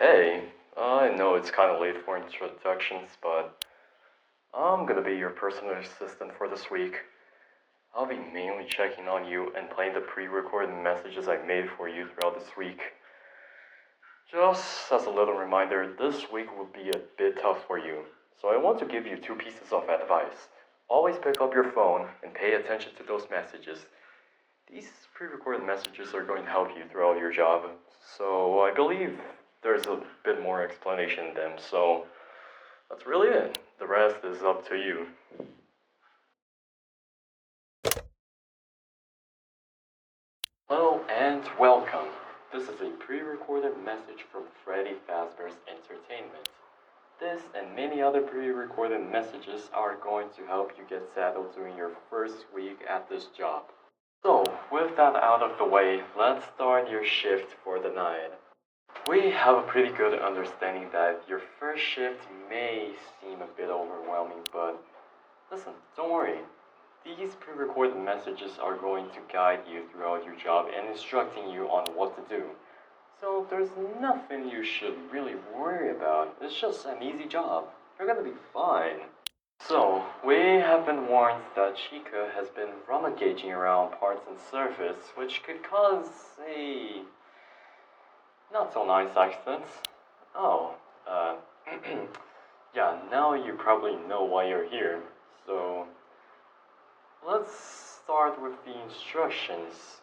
Hey, I know it's kind of late for introductions, but I'm gonna be your personal assistant for this week. I'll be mainly checking on you and playing the pre-recorded messages I made for you throughout this week. Just as a little reminder, this week will be a bit tough for you, so I want to give you two pieces of advice. Always pick up your phone and pay attention to those messages. These pre-recorded messages are going to help you throughout your job, so I believe there's a bit more explanation in them, so that's really it. The rest is up to you. Hello and welcome. This is a pre-recorded message from Freddy Fazbear's Entertainment. This and many other pre-recorded messages are going to help you get settled during your first week at this job. So, with that out of the way, let's start your shift for the night. We have a pretty good understanding that your first shift may seem a bit overwhelming, but listen, don't worry. These pre-recorded messages are going to guide you throughout your job and instructing you on what to do. So there's nothing you should really worry about. It's just an easy job. You're gonna be fine. So, we have been warned that Chica has been rummaging around parts and surface, which could cause a not so nice accidents. Oh, yeah, now you probably know why you're here. So, let's start with the instructions.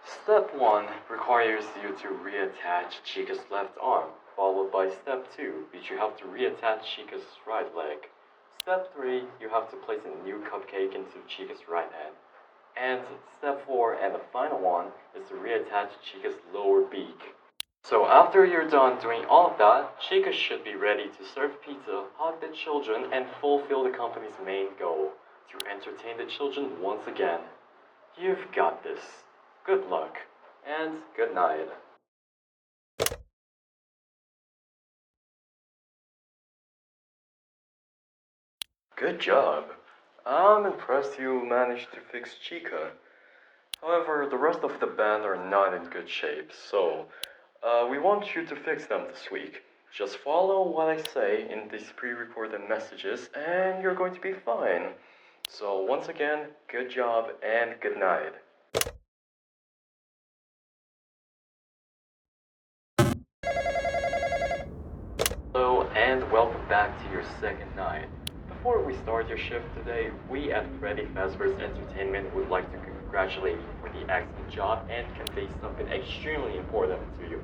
Step 1 requires you to reattach Chica's left arm, followed by Step 2, which you have to reattach Chica's right leg. Step 3, you have to place a new cupcake into Chica's right hand. And Step 4, and the final one, is to reattach Chica's lower beak. So after you're done doing all of that, Chica should be ready to serve pizza, hug the children, and fulfill the company's main goal, to entertain the children once again. You've got this. Good luck, and good night. Good job. I'm impressed you managed to fix Chica. However, the rest of the band are not in good shape, so we want you to fix them this week. Just follow what I say in these pre-recorded messages and you're going to be fine. So once again, good job and good night. Hello and welcome back to your second night. Before we start your shift today, we at Freddy Fazbear's Entertainment would like to congratulate you for the excellent job and convey something extremely important to you.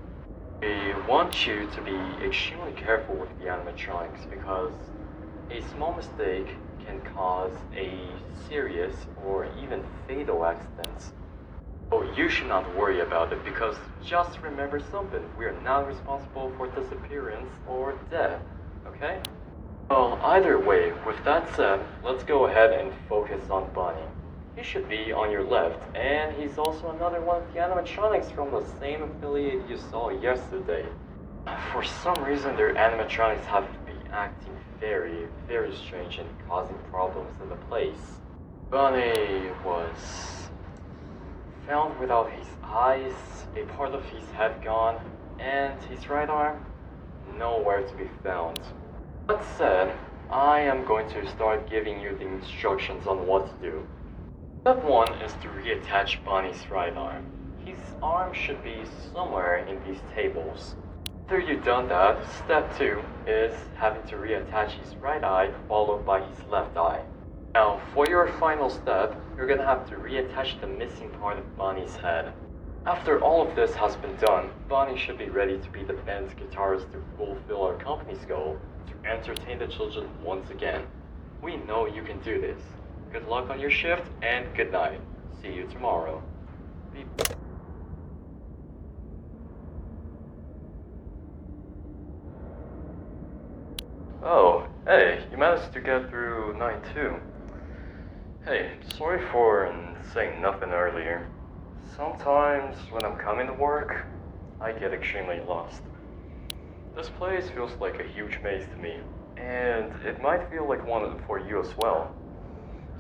We want you to be extremely careful with the animatronics because a small mistake can cause a serious or even fatal accident. Oh, you should not worry about it because just remember something, we are not responsible for disappearance or death, okay? Well, either way, with that said, let's go ahead and focus on Bunny. He should be on your left, and he's also another one of the animatronics from the same affiliate you saw yesterday. For some reason, their animatronics have been acting very, very strange and causing problems in the place. Bunny was found without his eyes, a part of his head gone, and his right arm nowhere to be found. That said, I am going to start giving you the instructions on what to do. Step 1 is to reattach Bonnie's right arm. His arm should be somewhere in these tables. After you've done that, step 2 is having to reattach his right eye followed by his left eye. Now, for your final step, you're gonna have to reattach the missing part of Bonnie's head. After all of this has been done, Bonnie should be ready to be the band's guitarist to fulfill our company's goal, to entertain the children once again. We know you can do this. Good luck on your shift, and good night. See you tomorrow. Beep. Oh, hey, you managed to get through night 2. Hey, sorry for saying nothing earlier. Sometimes when I'm coming to work, I get extremely lost. This place feels like a huge maze to me, and it might feel like one for you as well.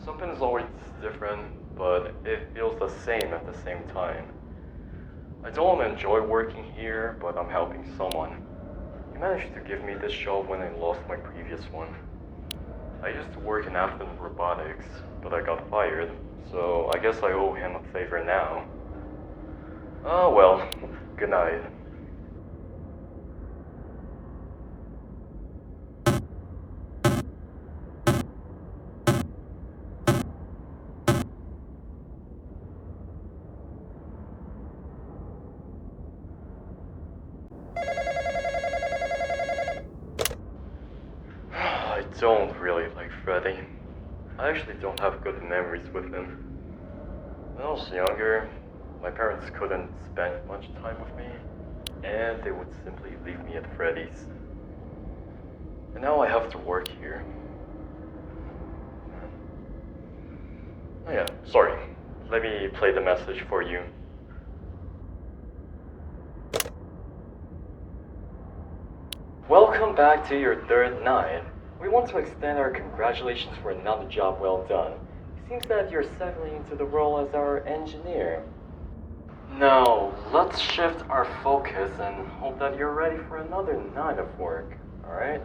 Something is always different, but it feels the same at the same time. I don't enjoy working here, but I'm helping someone. He managed to give me this job when I lost my previous one. I used to work in Afton Robotics, but I got fired, so I guess I owe him a favor now. Oh well, good night. I don't really like Freddy. I actually don't have good memories with him. When I was younger, my parents couldn't spend much time with me, and they would simply leave me at Freddy's. And now I have to work here. Oh yeah, sorry. Let me play the message for you. Welcome back to your third night. We want to extend our congratulations for another job well done. It seems that you're settling into the role as our engineer. Now, let's shift our focus and hope that you're ready for another night of work, alright?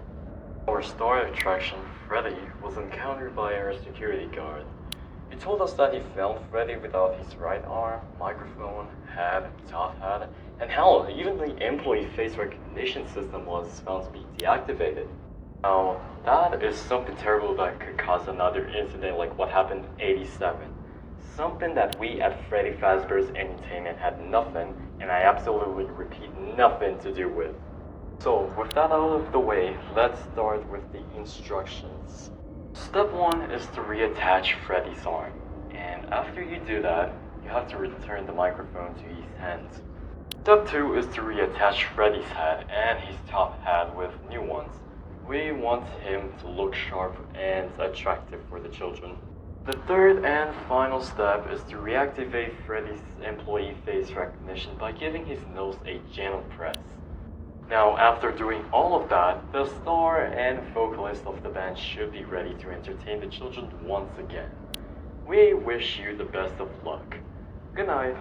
Our star attraction, Freddy, was encountered by our security guard. He told us that he found Freddy without his right arm, microphone, hat, top hat, and hell, even the employee face recognition system was found to be deactivated. Now, that is something terrible that could cause another incident like what happened in '87. Something that we at Freddy Fazbear's Entertainment had nothing, and I absolutely repeat, nothing to do with. So, with that out of the way, let's start with the instructions. Step 1 is to reattach Freddy's arm, and after you do that, you have to return the microphone to his hands. Step 2 is to reattach Freddy's head and his top hat with new ones. We want him to look sharp and attractive for the children. The third and final step is to reactivate Freddy's employee face recognition by giving his nose a gentle press. Now, after doing all of that, the star and vocalist of the band should be ready to entertain the children once again. We wish you the best of luck. Good night.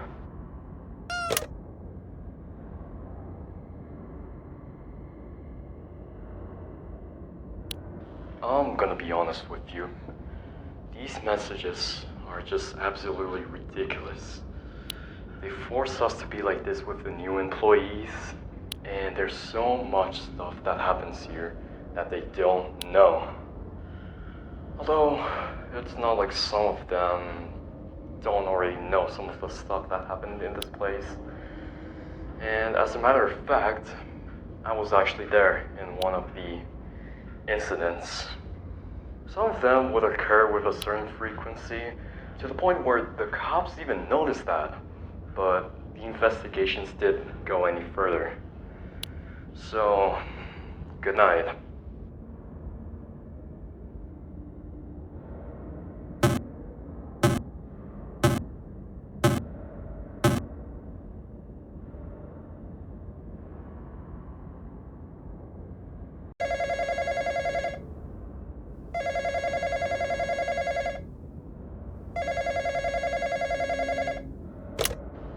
I'm gonna be honest with you. These messages are just absolutely ridiculous. They force us to be like this with the new employees, and there's so much stuff that happens here that they don't know. Although, it's not like some of them don't already know some of the stuff that happened in this place. And as a matter of fact, I was actually there in one of the incidents. Some of them would occur with a certain frequency, to the point where the cops even noticed that, but the investigations didn't go any further. So, good night.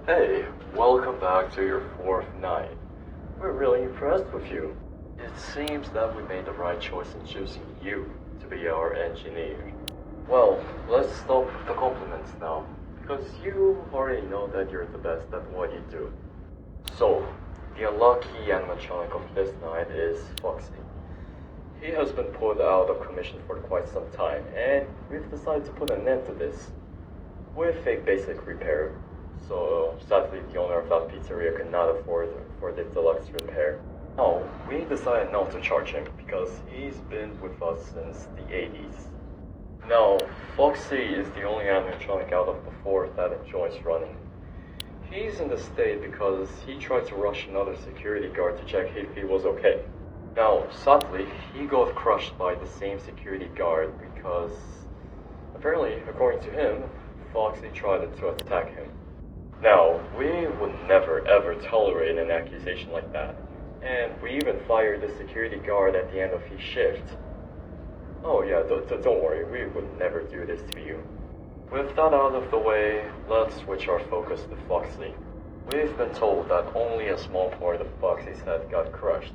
Hey, welcome back to your fourth night. We're really impressed with you. It seems that we made the right choice in choosing you to be our engineer. Well, let's stop with the compliments now, because you already know that you're the best at what you do. So, the unlucky animatronic of this night is Foxy. He has been put out of commission for quite some time, and we've decided to put an end to this with a basic repair. So sadly, the owner of that pizzeria could not afford for the deluxe repair. No, we decided not to charge him because he's been with us since the 80s. Now, Foxy is the only animatronic out of the four that enjoys running. He's in the state because he tried to rush another security guard to check if he was okay. Now, sadly, he got crushed by the same security guard because, apparently, according to him, Foxy tried to attack him. Now, we would never ever tolerate an accusation like that, and we even fired the security guard at the end of his shift. Oh yeah, don't worry, we would never do this to you. With that out of the way, let's switch our focus to Foxy. We've been told that only a small part of Foxy's head got crushed,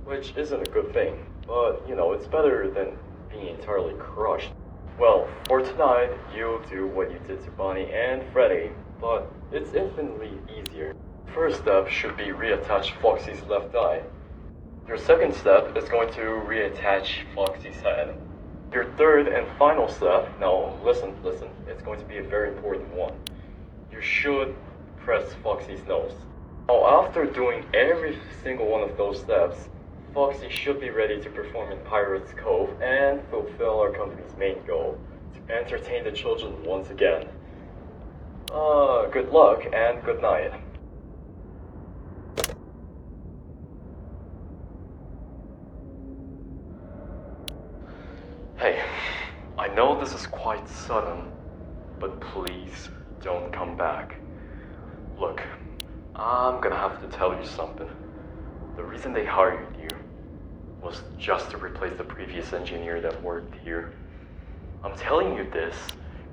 which isn't a good thing, but it's better than being entirely crushed. Well, for tonight, you'll do what you did to Bonnie and Freddy, but it's infinitely easier. First step should be reattach Foxy's left eye. Your second step is going to reattach Foxy's head. Your third and final step, now listen, it's going to be a very important one. You should press Foxy's nose. Now after doing every single one of those steps, Foxy should be ready to perform in Pirates Cove and fulfill our company's main goal, to entertain the children once again. Good luck and good night. Hey, I know this is quite sudden, but please don't come back. Look, I'm gonna have to tell you something. The reason they hired you was just to replace the previous engineer that worked here. I'm telling you this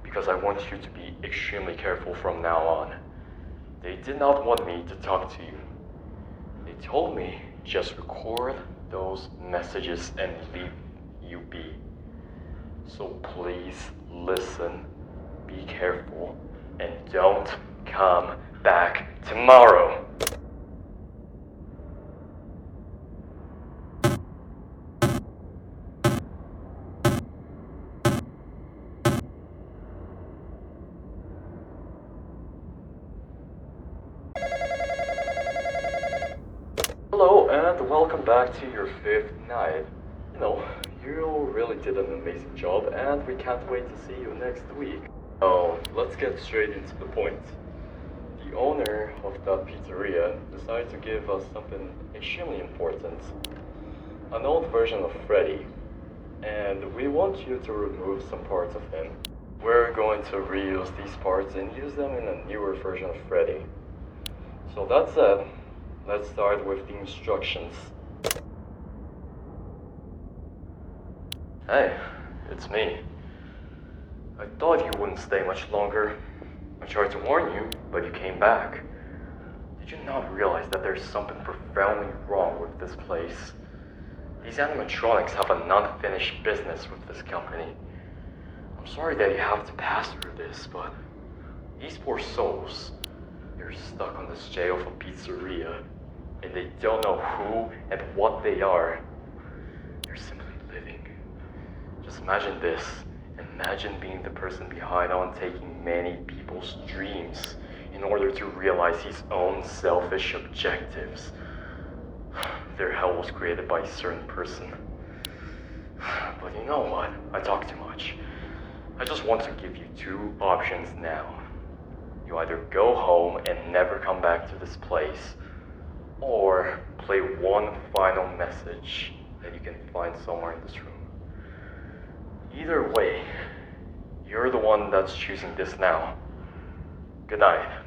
because I want you to be extremely careful from now on. They did not want me to talk to you. They told me just record those messages and leave you be. So please listen, be careful, and don't come back tomorrow. Hello and welcome back to your 5th night. You really did an amazing job and we can't wait to see you next week. Oh, let's get straight into the point. The owner of that pizzeria decided to give us something extremely important. An old version of Freddy. And we want you to remove some parts of him. We're going to reuse these parts and use them in a newer version of Freddy. So that said, let's start with the instructions. Hey, it's me. I thought you wouldn't stay much longer. I tried to warn you, but you came back. Did you not realize that there's something profoundly wrong with this place? These animatronics have an unfinished business with this company. I'm sorry that you have to pass through this, but these poor souls, they're stuck on this jail of a pizzeria, and they don't know who and what they are. They're simply living. Just imagine this. Imagine being the person behind on taking many people's dreams in order to realize his own selfish objectives. Their hell was created by a certain person. But you know what? I talk too much. I just want to give you 2 options now. You either go home and never come back to this place, or play one final message that you can find somewhere in this room. Either way, you're the one that's choosing this now. Good night.